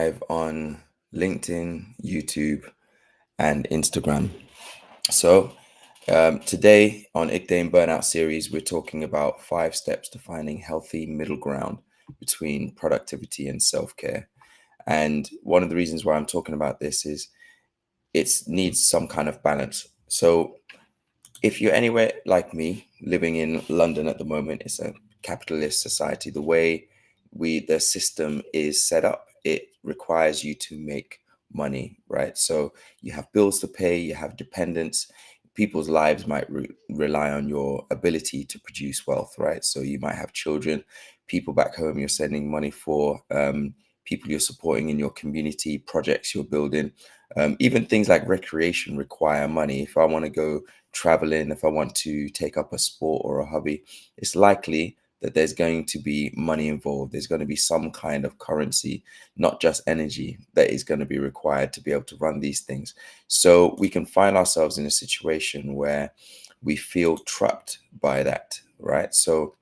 live on LinkedIn, YouTube, and Instagram. So, today on Igdane Burnout series, we're talking about 5 steps to finding healthy middle ground between productivity and self-care. And one of the reasons why I'm talking about this is it needs some kind of balance. So, if you're anywhere like me, living in London at the moment, it's a capitalist society. The way the system is set up, it requires you to make money, right? So you have bills to pay, you have dependents. People's lives might rely on your ability to produce wealth, right? So you might have children, people back home you're sending money for, people you're supporting in your community, projects you're building. Even things like recreation require money. If I want to go traveling, if I want to take up a sport or a hobby, it's likely that there's going to be money involved. There's going to be some kind of currency, not just energy, that is going to be required to be able to run these things. So we can find ourselves in a situation where we feel trapped by that, right? So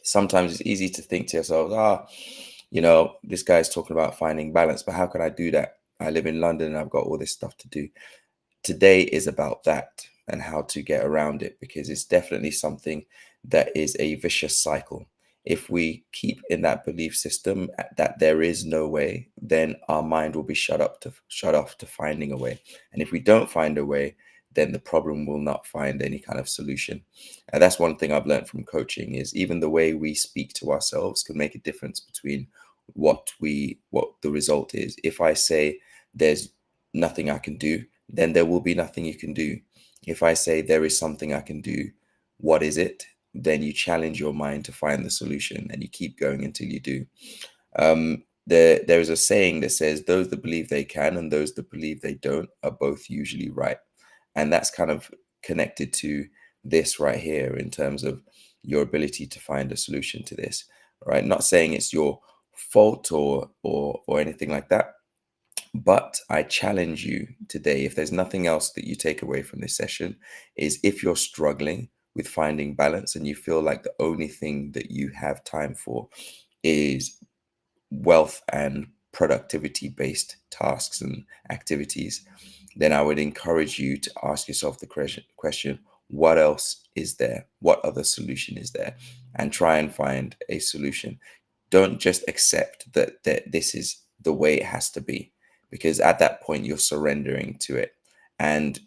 sometimes it's easy to think to yourself, this guy's talking about finding balance, but how can I do that? I live in London and I've got all this stuff to do. Today is about that and how to get around it, because it's definitely something that is a vicious cycle. If we keep in that belief system that there is no way, then our mind will be shut off to finding a way. And if we don't find a way, then the problem will not find any kind of solution. And that's one thing I've learned from coaching, is even the way we speak to ourselves can make a difference between what the result is. If I say there's nothing I can do, then there will be nothing you can do. If I say there is something I can do, what is it? Then you challenge your mind to find the solution, and you keep going until you do. There is a saying that says those that believe they can and those that believe they don't are both usually right. And that's kind of connected to this right here in terms of your ability to find a solution to this, right? Not saying it's your fault or anything like that. But I challenge you today, if there's nothing else that you take away from this session, is if you're struggling with finding balance and you feel like the only thing that you have time for is wealth and productivity based tasks and activities, then I would encourage you to ask yourself the question, what else is there? What other solution is there? And try and find a solution. Don't just accept that this is the way it has to be, because at that point you're surrendering to it, and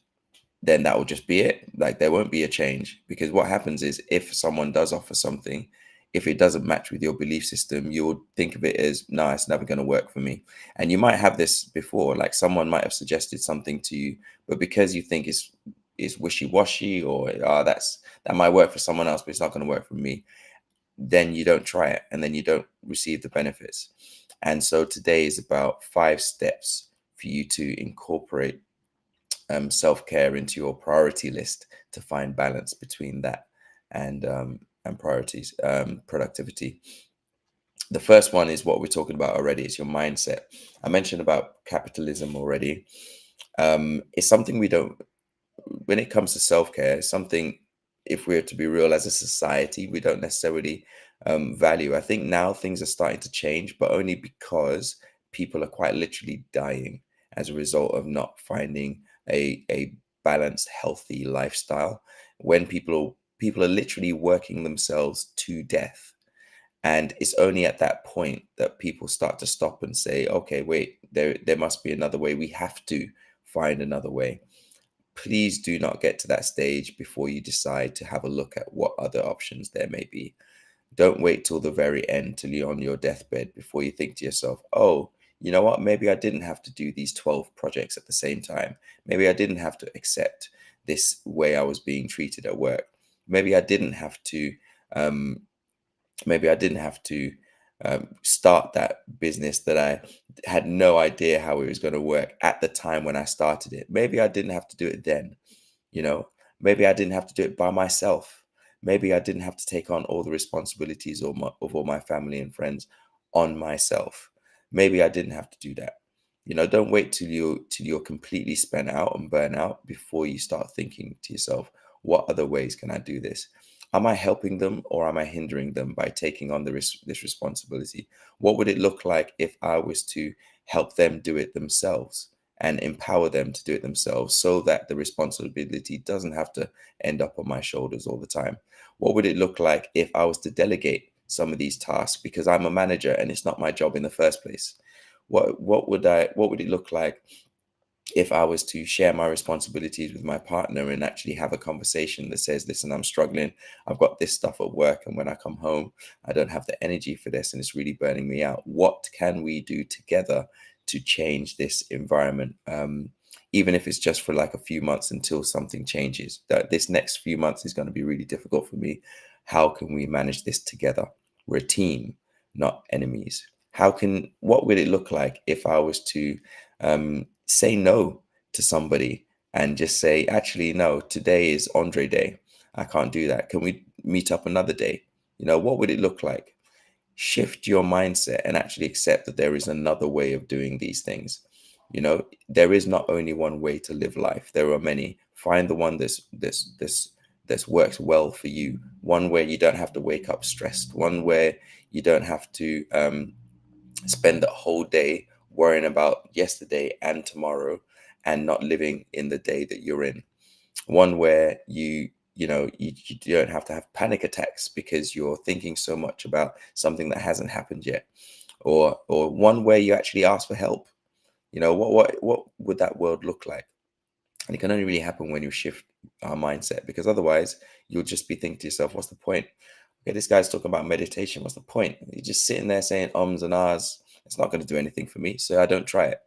then that will just be it. Like, there won't be a change, because what happens is, if someone does offer something, if it doesn't match with your belief system, you will think of it as, no, it's never going to work for me. And you might have this before, like someone might have suggested something to you, but because you think it's wishy-washy, or that might work for someone else, but it's not going to work for me, then you don't try it, and then you don't receive the benefits. And so today is about 5 steps for you to incorporate self-care into your priority list to find balance between that and priorities, productivity. The first one is what we're talking about already. It's your mindset. I mentioned about capitalism already. It's something we don't, when it comes to self-care, it's something, if we're to be real as a society, we don't necessarily value. I think now things are starting to change, but only because people are quite literally dying as a result of not finding a balanced, healthy lifestyle. When people are literally working themselves to death. And it's only at that point that people start to stop and say, okay, wait, there must be another way. We have to find another way. Please do not get to that stage before you decide to have a look at what other options there may be. Don't wait till the very end, till you're on your deathbed, before you think to yourself, oh, you know what? Maybe I didn't have to do these 12 projects at the same time. Maybe I didn't have to accept this way I was being treated at work. Maybe I didn't have to, um, start that business that I had no idea how it was going to work at the time when I started it. Maybe I didn't have to do it then, you know. Maybe I didn't have to do it by myself. Maybe I didn't have to take on all the responsibilities of all my family and friends on myself. Maybe I didn't have to do that. Don't wait till you're completely spent out and burn out before you start thinking to yourself, what other ways can I do this? Am I helping them, or am I hindering them by taking on this responsibility? What would it look like if I was to help them do it themselves and empower them to do it themselves so that the responsibility doesn't have to end up on my shoulders all the time? What would it look like if I was to delegate some of these tasks because I'm a manager and it's not my job in the first place? What would it look like if I was to share my responsibilities with my partner and actually have a conversation that says, listen, I'm struggling. I've got this stuff at work. And when I come home, I don't have the energy for this and it's really burning me out. What can we do together to change this environment? Even if it's just for like a few months until something changes. That this next few months is going to be really difficult for me. How can we manage this together? We're a team, not enemies. What would it look like if I was to say no to somebody and just say, actually, no, today is Andre Day. I can't do that. Can we meet up another day? What would it look like? Shift your mindset and actually accept that there is another way of doing these things. There is not only one way to live life. There are many. Find the one that's works well for you. One where you don't have to wake up stressed. One where you don't have to spend the whole day worrying about yesterday and tomorrow and not living in the day that you're in. One where you don't have to have panic attacks because you're thinking so much about something that hasn't happened yet, or one where you actually ask for help. What would that world look like? And it can only really happen when you shift our mindset, because otherwise you'll just be thinking to yourself, what's the point? Okay, this guy's talking about meditation. What's the point? You're just sitting there saying ums and ahs. It's not going to do anything for me, so I don't try it.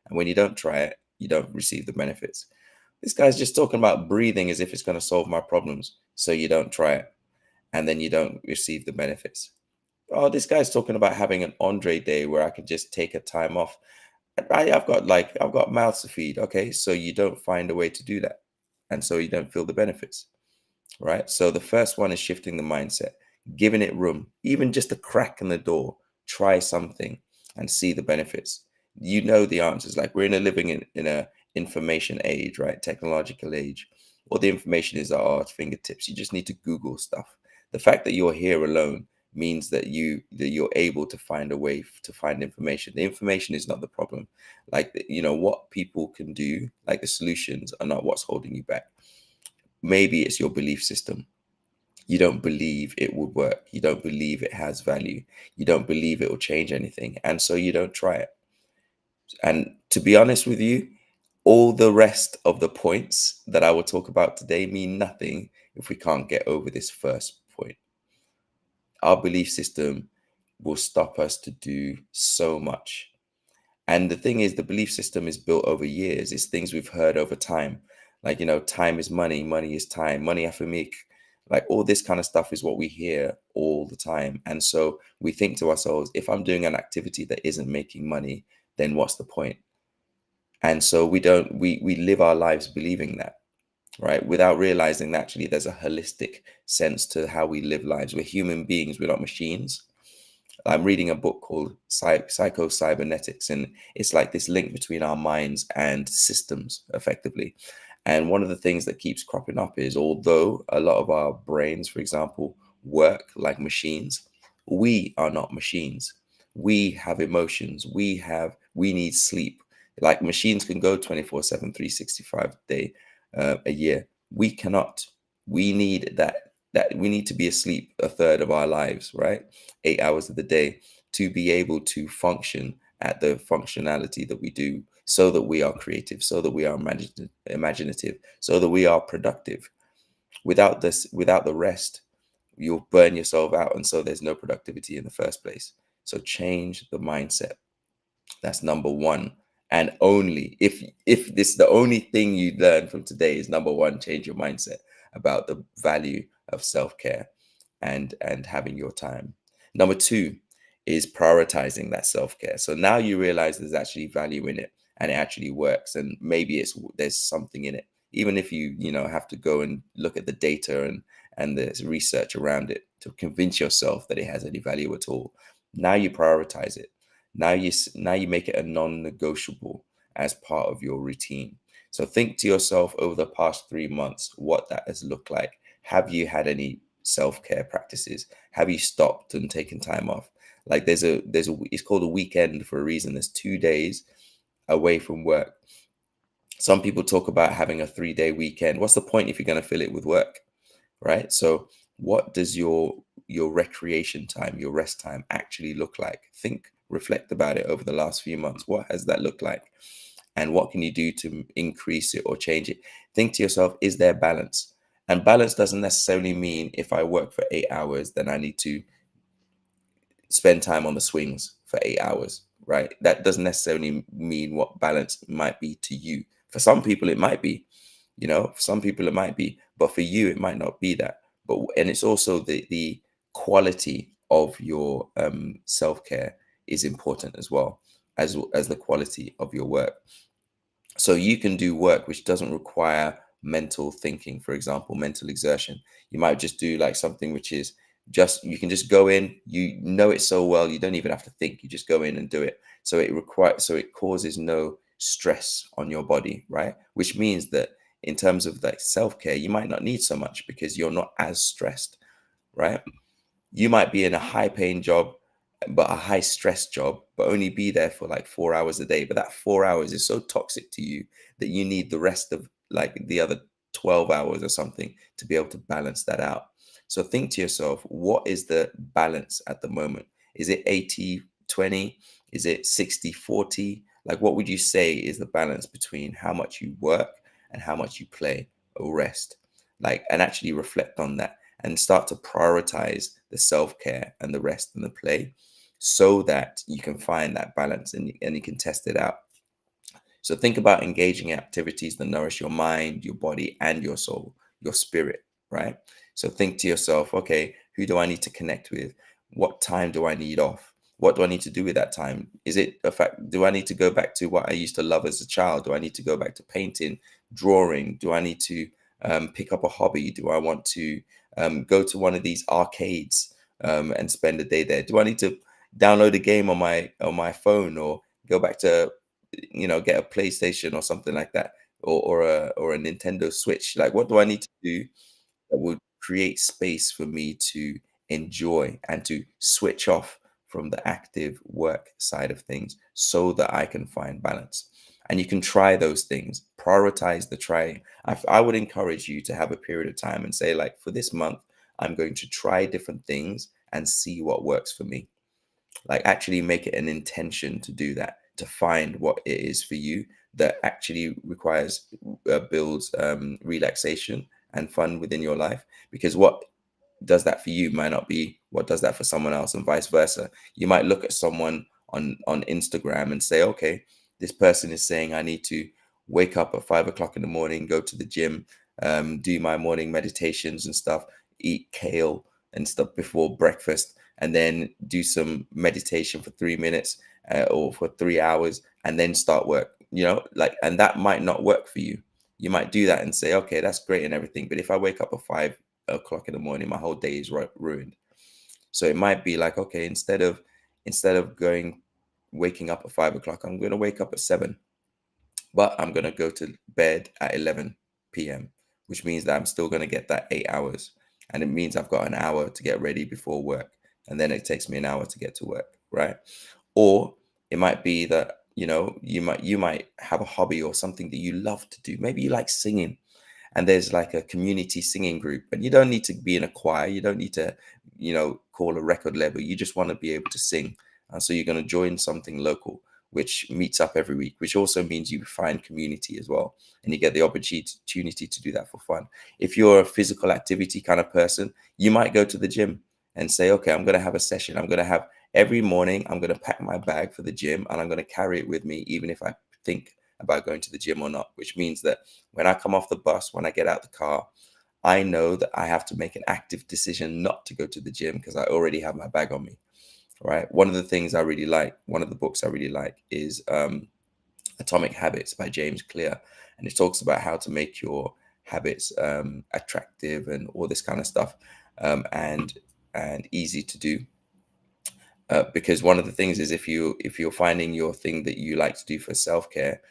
And when you don't try it, you don't receive the benefits. This guy's just talking about breathing as if it's going to solve my problems, so you don't try it, and then you don't receive the benefits. Oh, this guy's talking about having an Andre day where I can just take a time off. I've got mouths to feed. Okay, so you don't find a way to do that, and so you don't feel the benefits, right? So the first one is shifting the mindset, giving it room, even just a crack in the door. Try something and see the benefits. The answers. Like, we're living in a information age, right? Technological age. All the information is at our fingertips. You just need to Google stuff. The fact that you're here alone means that you're able to find a way to find information. The information is not the problem. Like, what people can do, like the solutions are not what's holding you back. Maybe it's your belief system. You don't believe it would work. You don't believe it has value. You don't believe it will change anything. And so you don't try it. And to be honest with you, all the rest of the points that I will talk about today mean nothing if we can't get over this first point. Our belief system will stop us to do so much. And the thing is, the belief system is built over years. It's things we've heard over time. Like, time is money, money is time, money afamik. Like, all this kind of stuff is what we hear all the time. And so we think to ourselves, if I'm doing an activity that isn't making money, then what's the point? And so we live our lives believing that, right? Without realizing that actually there's a holistic sense to how we live lives. We're human beings, we're not machines. I'm reading a book called Psycho-Cybernetics, and it's like this link between our minds and systems, effectively. And one of the things that keeps cropping up is, although a lot of our brains, for example, work like machines, we are not machines. We have emotions. We need sleep. Like, machines can go 24/7, 365 day, a year. We cannot. We need that we need to be asleep a third of our lives, right? 8 hours of the day, to be able to function at the functionality that we do, so that we are creative, so that we are imaginative, so that we are productive. Without the rest, you'll burn yourself out. And so there's no productivity in the first place. So change the mindset. That's number one. And only if this the only thing you learn from today is, number one, change your mindset about the value of self-care and having your time. Number two is prioritizing that self-care. So now you realize there's actually value in it and it actually works, and maybe there's something in it. Even if you have to go and look at the data and the research around it to convince yourself that it has any value at all. Now you prioritize it. Now you make it a non-negotiable as part of your routine. So think to yourself, over the past 3 months, what that has looked like. Have you had any self-care practices? Have you stopped and taken time off? Like it's called a weekend for a reason. There's 2 days away from work. Some people talk about having a 3-day weekend. What's the point if you're going to fill it with work, right? So what does your recreation time, your rest time actually look like? Think, reflect about it over the last few months. What has that looked like? And what can you do to increase it or change it? Think to yourself, is there balance? And balance doesn't necessarily mean if I work for 8 hours, then I need to spend time on the swings for 8 hours, right? That doesn't necessarily mean what balance might be to you. For some people, it might be, for some people it might be, but for you, it might not be that. And it's also the quality of your self care is important as well as the quality of your work. So you can do work which doesn't require mental thinking, for example, mental exertion. You might just do like something which is just, you can just go in, you know it so well, you don't even have to think, you just go in and do it. So it causes no stress on your body, right? Which means that in terms of like self-care, you might not need so much because you're not as stressed, right? You might be in a high paying job, but a high stress job, but only be there for like 4 hours a day. But that 4 hours is so toxic to you that you need the rest of like the other 12 hours or something to be able to balance that out. So think to yourself, what is the balance at the moment? Is it 80/20? Is it 60/40? Like, what would you say is the balance between how much you work and how much you play or rest? Like, and actually reflect on that and start to prioritize the self-care and the rest and the play so that you can find that balance and you can test it out. So think about engaging in activities that nourish your mind, your body, and your soul, your spirit, right? So think to yourself, okay, who do I need to connect with? What time do I need off? What do I need to do with that time? Is it a fact? Do I need to go back to what I used to love as a child? Do I need to go back to painting, drawing? Do I need to pick up a hobby? Do I want to go to one of these arcades and spend a day there? Do I need to download a game on my phone or go back to get a PlayStation or something like that, or a Nintendo Switch? Like, what do I need to do that would create space for me to enjoy and to switch off from the active work side of things so that I can find balance? And you can try those things, prioritize the trying. I would encourage you to have a period of time and say, like, for this month, I'm going to try different things and see what works for me. Like, actually make it an intention to do that, to find what it is for you that actually requires builds relaxation and fun within your life, because what does that for you might not be what does that for someone else, and vice versa. You might look at someone on Instagram and say, okay, this person is saying I need to wake up at 5 o'clock in the morning, go to the gym, do my morning meditations and stuff, eat kale and stuff before breakfast, and then do some meditation for 3 minutes or for 3 hours, and then start work. Like, and that might not work for you. You might do that and say, okay, that's great and everything, but if I wake up at 5 o'clock in the morning, my whole day is ruined. So it might be like, okay, instead of going waking up at 5 o'clock, I'm going to wake up at 7, but I'm going to go to bed at 11 p.m., which means that I'm still going to get that 8 hours. And it means I've got an hour to get ready before work. And then it takes me an hour to get to work, right? Or it might be that, you might have a hobby or something that you love to do. Maybe you like singing, and there's like a community singing group, and you don't need to be in a choir, you don't need to call a record label, you just want to be able to sing. And so you're going to join something local which meets up every week, which also means you find community as well, and you get the opportunity to do that for fun. If you're a physical activity kind of person, you might go to the gym and say, okay, I'm going to have a session, I'm going to have every morning, I'm going to pack my bag for the gym and I'm going to carry it with me even if I think about going to the gym or not, which means that when I come off the bus, when I get out the car, I know that I have to make an active decision not to go to the gym because I already have my bag on me, right? One of the things I really like, one of the books I really like is Atomic Habits by James Clear. And it talks about how to make your habits attractive and all this kind of stuff, and easy to do. Because one of the things is, if you're finding your thing that you like to do for self-care,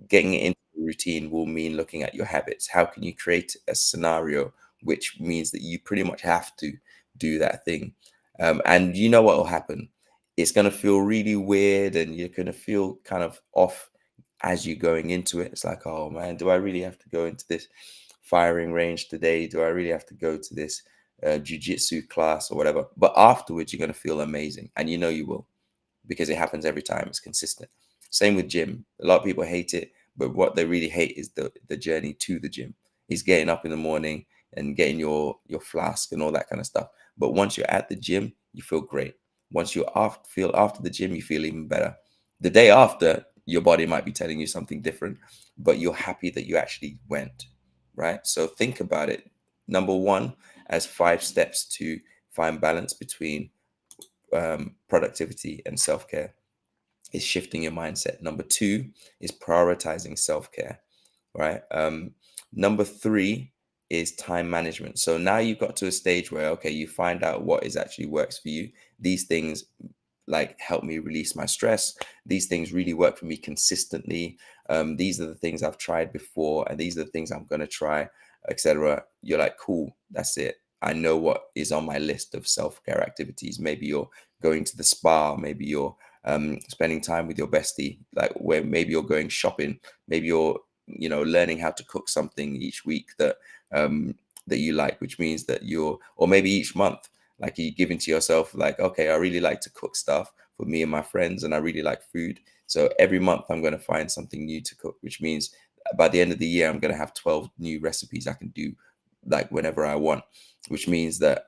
getting it into the routine will mean looking at your habits. How can you create a scenario which means that you pretty much have to do that thing? And you know what will happen? it's going to feel really weird and you're going to feel kind of off as you're going into it. It's like, oh man, do I really have to go into this firing range today? Do I really have to go to this jiu-jitsu class or whatever? But afterwards, you're going to feel amazing. And you know you will, because it happens every time. It's consistent. Same with gym. A lot of people hate it, but what they really hate is the journey to the gym. Is getting up in the morning and getting your flask and all that kind of stuff. But once you're at the gym, you feel great. Once you feel after the gym, you feel even better. The day after, your body might be telling you something different, but you're happy that you actually went, right? So think about it. Number one, as 5 steps to find balance between productivity and self-care, is shifting your mindset. Number two is prioritizing self-care, right? Number three is time management. So now you've got to a stage where, okay, you find out what is actually works for you. These things like help me release my stress. These things really work for me consistently. These are the things I've tried before, and these are the things I'm going to try, etc. You're like, cool, that's it. I know what is on my list of self-care activities. Maybe you're going to the spa. Maybe you're spending time with your bestie, like where maybe you're going shopping. Maybe you're, learning how to cook something each week that you like, which means that or maybe each month, like you give into yourself, like, okay, I really like to cook stuff for me and my friends, and I really like food. So every month I'm going to find something new to cook, which means by the end of the year, I'm going to have 12 new recipes I can do like whenever I want, which means that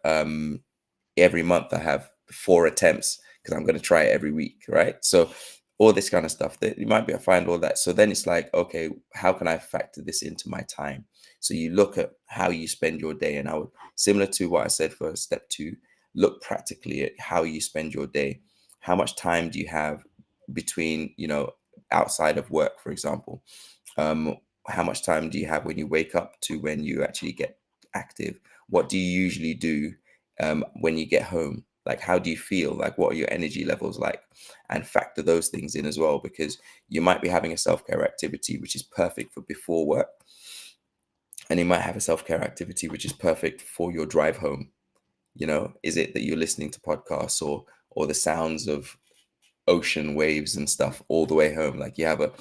every month I have 4 attempts because I'm going to try it every week, right? So all this kind of stuff that you might be able to find all that. So then it's like, okay, how can I factor this into my time? So you look at how you spend your day, and I would, similar to what I said for step two, look practically at how you spend your day. How much time do you have between, outside of work, for example? How much time do you have when you wake up to when you actually get active? What do you usually do when you get home? Like, how do you feel? Like, what are your energy levels like? And factor those things in as well, because you might be having a self-care activity which is perfect for before work, and you might have a self-care activity which is perfect for your drive home. Is it that you're listening to podcasts or the sounds of ocean waves and stuff all the way home? Like, you have a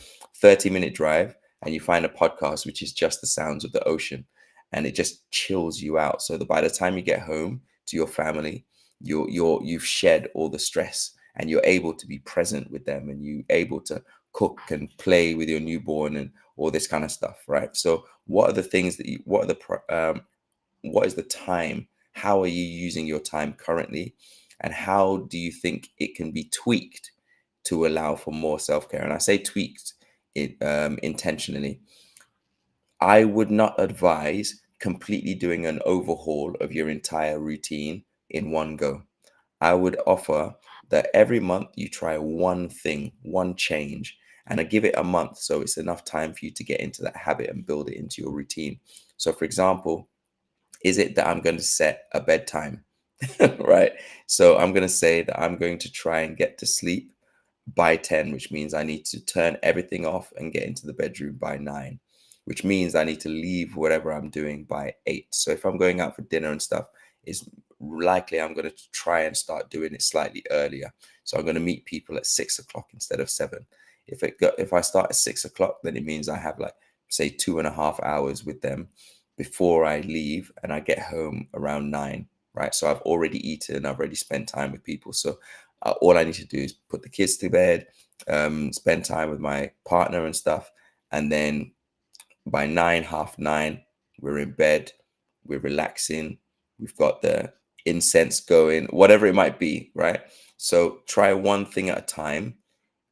30-minute drive and you find a podcast which is just the sounds of the ocean, and it just chills you out, so that by the time you get home to your family, you've shed all the stress and you're able to be present with them, and you're able to cook and play with your newborn and all this kind of stuff, right? So what are the things that what is the time? How are you using your time currently? And how do you think it can be tweaked to allow for more self-care? And I say tweaked intentionally. I would not advise completely doing an overhaul of your entire routine in one go. I would offer that every month you try one thing, one change, and I give it a month so it's enough time for you to get into that habit and build it into your routine. So, for example, is it that I'm going to set a bedtime, right? So I'm going to say that I'm going to try and get to sleep by 10, which means I need to turn everything off and get into the bedroom by 9, which means I need to leave whatever I'm doing by 8. So if I'm going out for dinner and stuff, it's likely I'm going to try and start doing it slightly earlier. So I'm going to meet people at 6 o'clock instead of 7. If I start at 6 o'clock, then it means I have, like, say 2.5 hours with them before I leave, and I get home around 9, right? So I've already eaten, I've already spent time with people. So all I need to do is put the kids to bed, spend time with my partner and stuff. And then by 9, half 9, we're in bed, we're relaxing, we've got the incense going, whatever it might be, right? So try one thing at a time,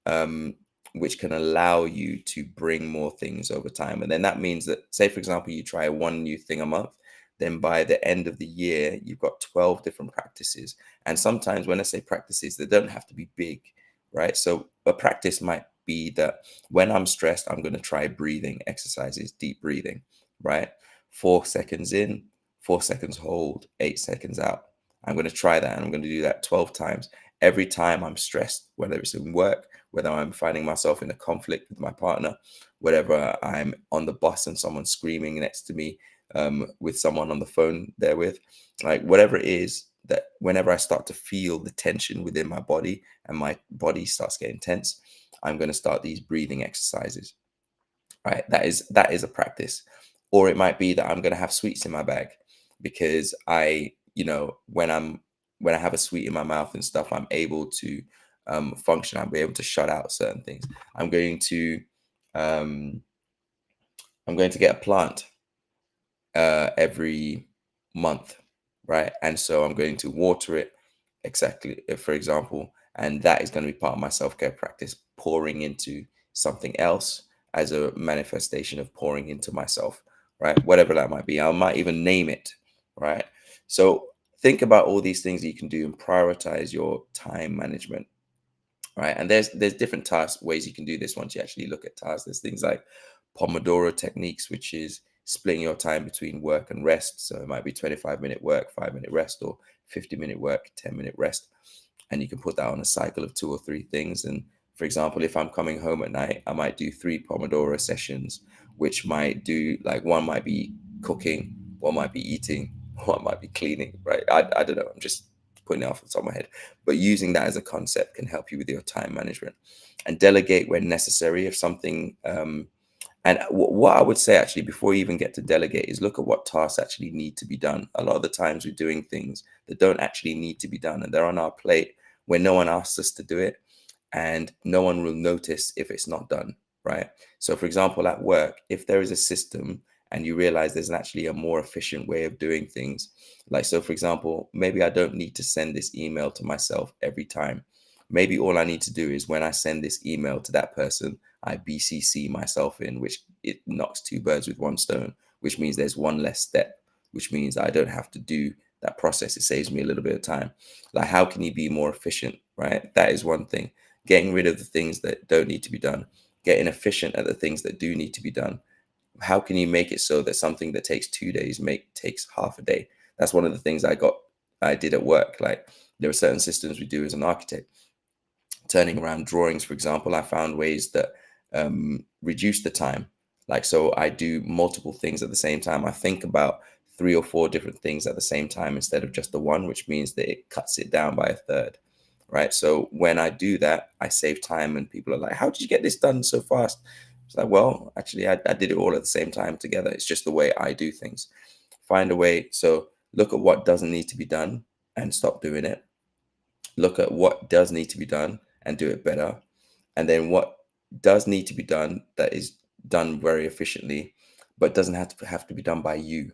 um, which can allow you to bring more things over time. And then that means that, say, for example, you try one new thing a month, then by the end of the year, you've got 12 different practices. And sometimes when I say practices, they don't have to be big, right? So a practice might be that when I'm stressed, I'm going to try breathing exercises, deep breathing, right? 4 seconds in, 4 seconds hold, 8 seconds out. I'm going to try that, and I'm going to do that 12 times. Every time I'm stressed, whether it's in work, whether I'm finding myself in a conflict with my partner, whether I'm on the bus and someone's screaming next to me, with someone on the phone there with, like, whatever it is, that whenever I start to feel the tension within my body and my body starts getting tense, I'm going to start these breathing exercises, right? That is a practice. Or it might be that I'm going to have sweets in my bag because when I have a sweet in my mouth and stuff, I'm able to function. I'll be able to shut out certain things. I'm going to um, I'm going to get a plant every month, right? And so I'm going to water it exactly, for example, and that is going to be part of my self-care practice, pouring into something else as a manifestation of pouring into myself, right? Whatever that might be. I might even name it, right? So think about all these things that you can do and prioritize your time management, right? And there's different ways you can do this once you actually look at tasks. There's things like Pomodoro techniques, which is splitting your time between work and rest. So it might be 25-minute work, 5-minute rest, or 50-minute work, 10-minute rest. And you can put that on a cycle of 2 or 3 things. And for example, if I'm coming home at night, I might do 3 Pomodoro sessions, which might do like one might be cooking, one might be eating, one might be cleaning, right? I don't know. I'm just putting it off the top of my head. But using that as a concept can help you with your time management, and delegate when necessary. If something and what I would say actually before you even get to delegate is look at what tasks actually need to be done. A lot of the times we're doing things that don't actually need to be done, and they're on our plate when no one asks us to do it, and no one will notice if it's not done, right? So for example, at work, if there is a system and you realize there's actually a more efficient way of doing things, like, so for example, maybe I don't need to send this email to myself every time. Maybe all I need to do is when I send this email to that person, I BCC myself in, which it knocks 2 birds with 1 stone, which means there's one less step, which means I don't have to do that process. It saves me a little bit of time. Like, how can you be more efficient, right? That is one thing. Getting rid of the things that don't need to be done, getting efficient at the things that do need to be done. How can you make it so that something that takes 2 days takes half a day? That's one of the things I did at work. Like, there are certain systems we do as an architect. Turning around drawings, for example, I found ways that reduce the time. Like, so I do multiple things at the same time. I think about 3 or 4 different things at the same time instead of just the one, which means that it cuts it down by a third, right? So when I do that, I save time, and people are like, how did you get this done so fast? It's like, well, actually, I did it all at the same time together. It's just the way I do things. Find a way. So look at what doesn't need to be done and stop doing it. Look at what does need to be done and do it better. And then what does need to be done that is done very efficiently, but doesn't have to be done by you.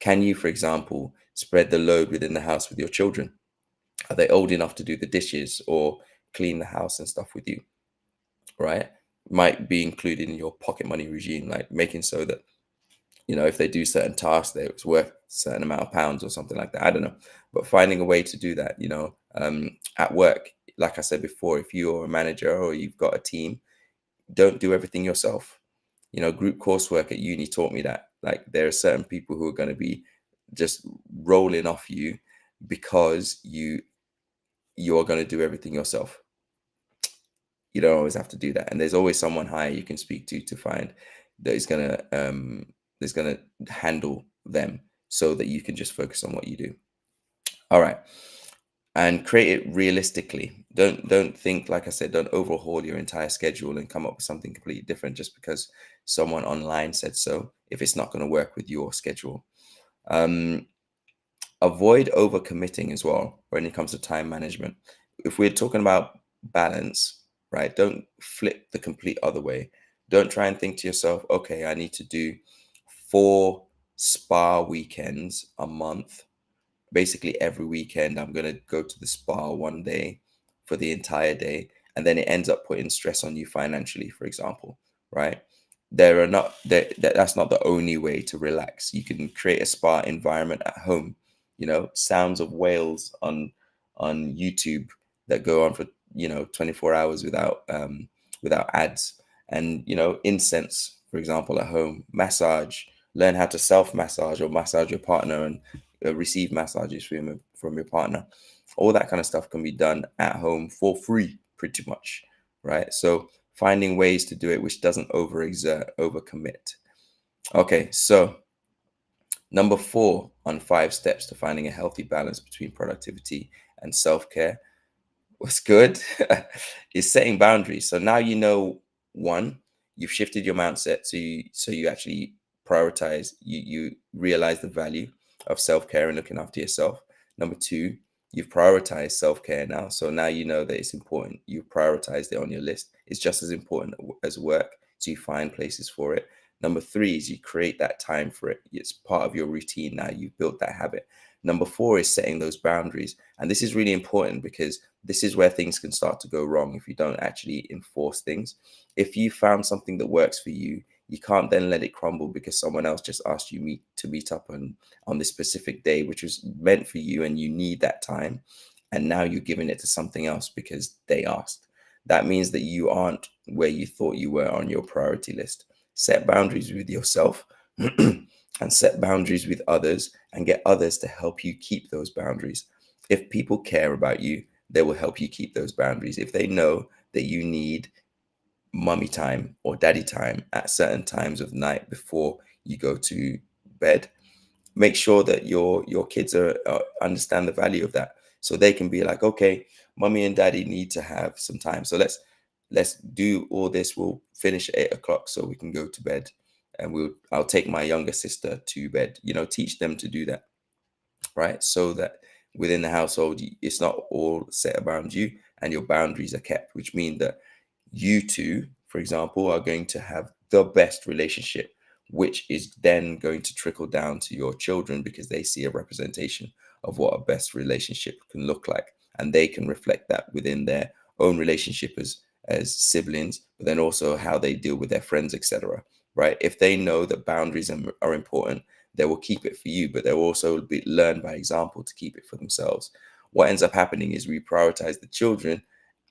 Can you, for example, spread the load within the house with your children? Are they old enough to do the dishes or clean the house and stuff with you? Right? Might be included in your pocket money regime, like making so that, if they do certain tasks, that it's worth a certain amount of pounds or something like that. I don't know. But finding a way to do that, at work, like I said before, if you're a manager or you've got a team, don't do everything yourself. Group coursework at uni taught me that. Like, there are certain people who are going to be just rolling off you because you're going to do everything yourself. You don't always have to do that, and there's always someone higher you can speak to find that is gonna that's gonna handle them so that you can just focus on what you do. All right, and create it realistically. Don't think, like I said, don't overhaul your entire schedule and come up with something completely different just because someone online said so, if it's not going to work with your schedule. um Avoid overcommitting as well when it comes to time management. If we're talking about balance, right, don't flip the complete other way. Don't try and think to yourself, okay, I need to do 4 spa weekends a month. Basically, every weekend, I'm going to go to the spa one day for the entire day. And then it ends up putting stress on you financially, for example, right? There are not that's not the only way to relax. You can create a spa environment at home. Sounds of whales on YouTube that go on for 24 hours without ads, and incense, for example, at home. Massage. Learn how to self massage or massage your partner, and receive massages from your partner. All that kind of stuff can be done at home for free, pretty much, right? So finding ways to do it which doesn't overexert, overcommit. Okay, so Number 4 on 5 steps to finding a healthy balance between productivity and self-care. What's good is setting boundaries. So now you know, one, you've shifted your mindset, so you actually prioritize, you realize the value of self-care and looking after yourself. Number 2, you've prioritized self-care now. So now you know that it's important. You've prioritized it on your list. It's just as important as work. So you find places for it. Number 3 is you create that time for it. It's part of your routine now. You've built that habit. Number 4 is setting those boundaries. And this is really important because this is where things can start to go wrong if you don't actually enforce things. If you found something that works for you, you can't then let it crumble because someone else just asked you to meet up on this specific day, which was meant for you and you need that time. And now you're giving it to something else because they asked. That means that you aren't where you thought you were on your priority list. Set boundaries with yourself and set boundaries with others and get others to help you keep those boundaries. If people care about you, they will help you keep those boundaries. If they know that you need mummy time or daddy time at certain times of night before you go to bed, make sure that your kids are understand the value of that, so they can be like, okay, mommy and daddy need to have some time, so let's do all this. We'll finish at 8 o'clock so we can go to bed, and I'll take my younger sister to bed. Teach them to do that, right? So that within the household, it's not all set around you and your boundaries are kept, which mean that you two, for example, are going to have the best relationship, which is then going to trickle down to your children because they see a representation of what a best relationship can look like. And they can reflect that within their own relationship as siblings, but then also how they deal with their friends, etc. Right? If they know that boundaries are important, they will keep it for you, but they'll also learn by example to keep it for themselves. What ends up happening is we prioritize the children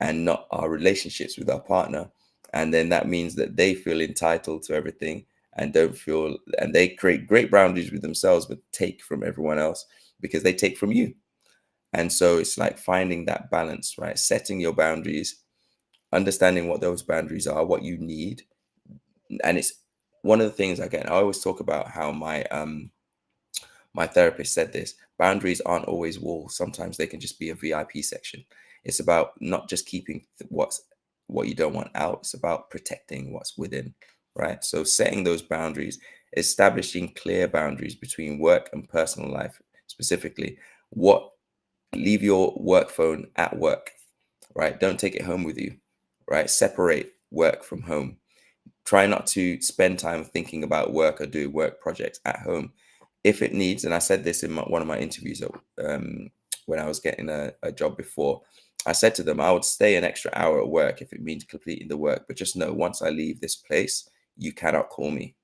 and not our relationships with our partner. And then that means that they feel entitled to everything and don't feel, and they create great boundaries with themselves, but take from everyone else because they take from you. And so it's like finding that balance, right? Setting your boundaries, understanding what those boundaries are, what you need. And it's one of the things, again, I always talk about how my therapist said this: boundaries aren't always walls. Sometimes they can just be a VIP section. It's about not just keeping what you don't want out. It's about protecting what's within, right? So setting those boundaries, establishing clear boundaries between work and personal life. Specifically, what leave your work phone at work, right? Don't take it home with you, right? Separate work from home. Try not to spend time thinking about work or do work projects at home. If it needs, and I said this in one of my interviews when I was getting a job before, I said to them, I would stay an extra hour at work if it means completing the work, but just know once I leave this place, you cannot call me.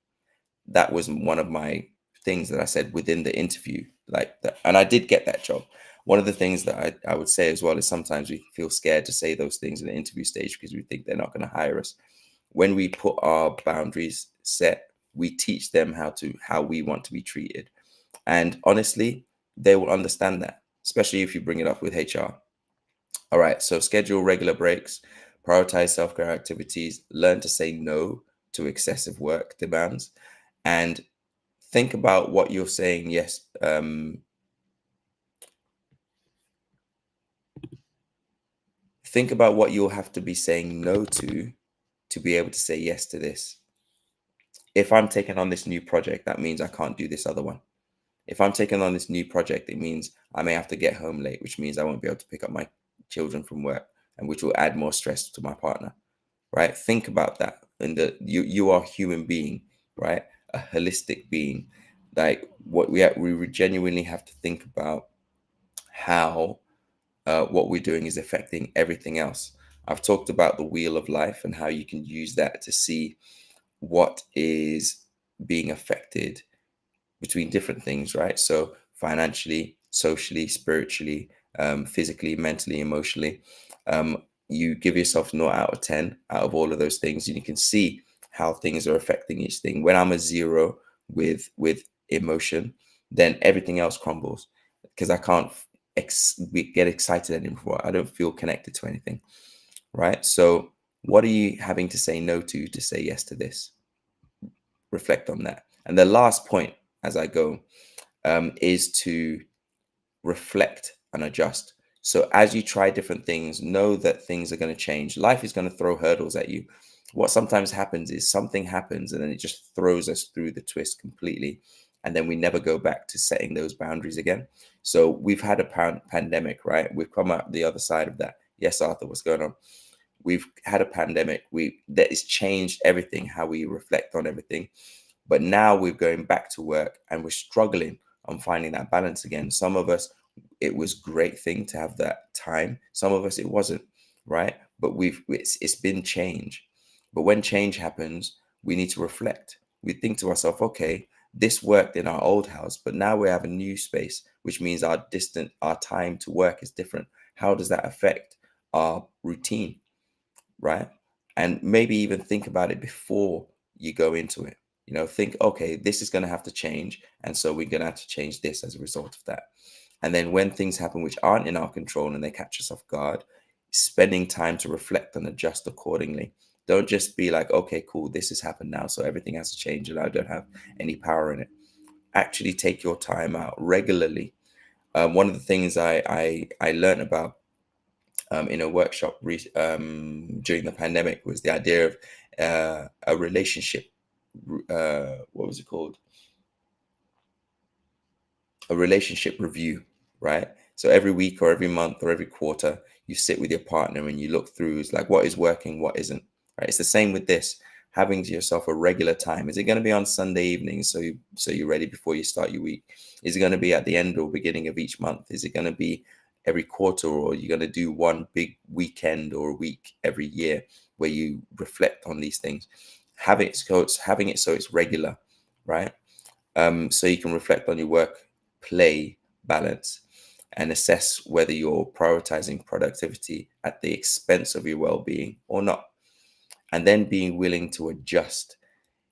That was one of my things that I said within the interview, like that, and I did get that job. One of the things that I would say as well is sometimes we feel scared to say those things in the interview stage because we think they're not going to hire us. When we put our boundaries set, we teach them how we want to be treated. And honestly, they will understand that, especially if you bring it up with HR. All right, so schedule regular breaks, prioritize self-care activities, learn to say no to excessive work demands, and think about what you're saying yes. Think about what you'll have to be saying no to be able to say yes to this. If I'm taking on this new project, that means I can't do this other one. If I'm taking on this new project, it means I may have to get home late, which means I won't be able to pick up my children from work, and which will add more stress to my partner. Right? Think about that. And you are a human being, right? A holistic being. Like we genuinely have to think about how what we're doing is affecting everything else. I've talked about the wheel of life and how you can use that to see what is being affected between different things, right? So financially, socially, spiritually, physically, mentally, emotionally. You give yourself 0 out of 10 out of all of those things, and you can see how things are affecting each thing. When I'm a 0 with emotion, then everything else crumbles because I can't get excited anymore. I don't feel connected to anything, right? So what are you having to say no to say yes to this? Reflect on that. And the last point as I go is to reflect and adjust. So as you try different things, know that things are going to change. Life is going to throw hurdles at you. What sometimes happens is something happens and then it just throws us through the twist completely. And then we never go back to setting those boundaries again. So we've had a pandemic, right? We've come out the other side of that. Yes, Arthur, what's going on? We've had a pandemic. That has changed everything, how we reflect on everything. But now we're going back to work and we're struggling on finding that balance again. Some of us, it was a great thing to have that time. Some of us, it wasn't, right? But it's been change. But when change happens, we need to reflect. We think to ourselves, okay, this worked in our old house, but now we have a new space, which means our time to work is different. How does that affect our routine, right? And maybe even think about it before you go into it. Think, okay, this is going to have to change. And so we're going to have to change this as a result of that. And then when things happen which aren't in our control and they catch us off guard, spending time to reflect and adjust accordingly. Don't just be like, okay, cool, this has happened now, so everything has to change and I don't have any power in it. Actually take your time out regularly. One of the things I learned about in a workshop during the pandemic was the idea of a relationship. What was it called? A relationship review, right? So every week or every month or every quarter, you sit with your partner and you look through, it's like, what is working, what isn't, right? It's the same with this, having to yourself a regular time. Is it going to be on Sunday evening, so you're ready before you start your week? Is it going to be at the end or beginning of each month? Is it going to be every quarter, or you're going to do one big weekend or a week every year where you reflect on these things? Having it so it's regular, right? So you can reflect on your work play balance and assess whether you're prioritizing productivity at the expense of your well-being or not, and then being willing to adjust.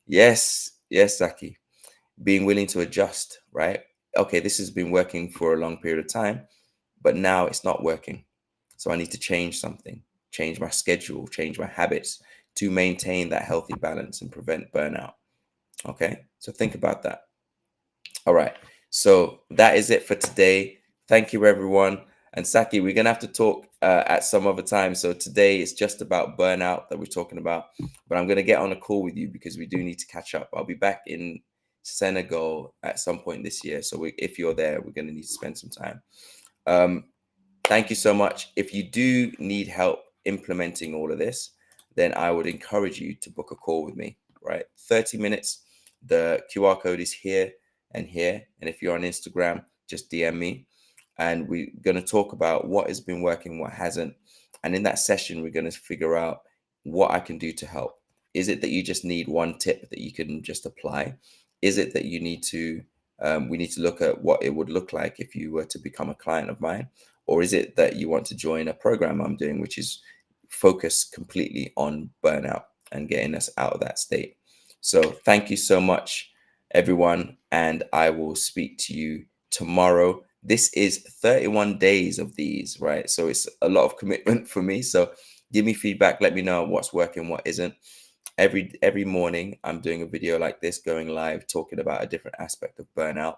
Yes, Saki, being willing to adjust, right? Okay, this has been working for a long period of time, but now it's not working, so I need to change something, change my schedule, change my habits to maintain that healthy balance and prevent burnout. Okay, so think about that. All right. So that is it for today. Thank you, everyone. And Saki, we're going to have to talk at some other time. So today is just about burnout that we're talking about. But I'm going to get on a call with you because we do need to catch up. I'll be back in Senegal at some point this year. So if you're there, we're going to need to spend some time. Um, Thank you so much. If you do need help implementing all of this, then I would encourage you to book a call with me, right? 30 minutes. The QR code is here and here. And if you're on Instagram, just DM me. And we're going to talk about what has been working, what hasn't. And in that session, we're going to figure out what I can do to help. Is it that you just need one tip that you can just apply? Is it that you need to, we need to look at what it would look like if you were to become a client of mine? Or is it that you want to join a program I'm doing, which is focused completely on burnout and getting us out of that state? So thank you so much, everyone. And I will speak to you tomorrow. This is 31 days of these, right? So it's a lot of commitment for me. So give me feedback. Let me know what's working, what isn't. Every morning, I'm doing a video like this, going live, talking about a different aspect of burnout.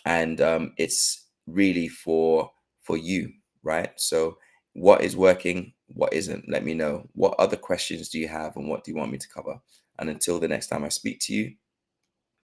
And it's really for you, right? So what is working, what isn't? Let me know. What other questions do you have and what do you want me to cover? And until the next time I speak to you,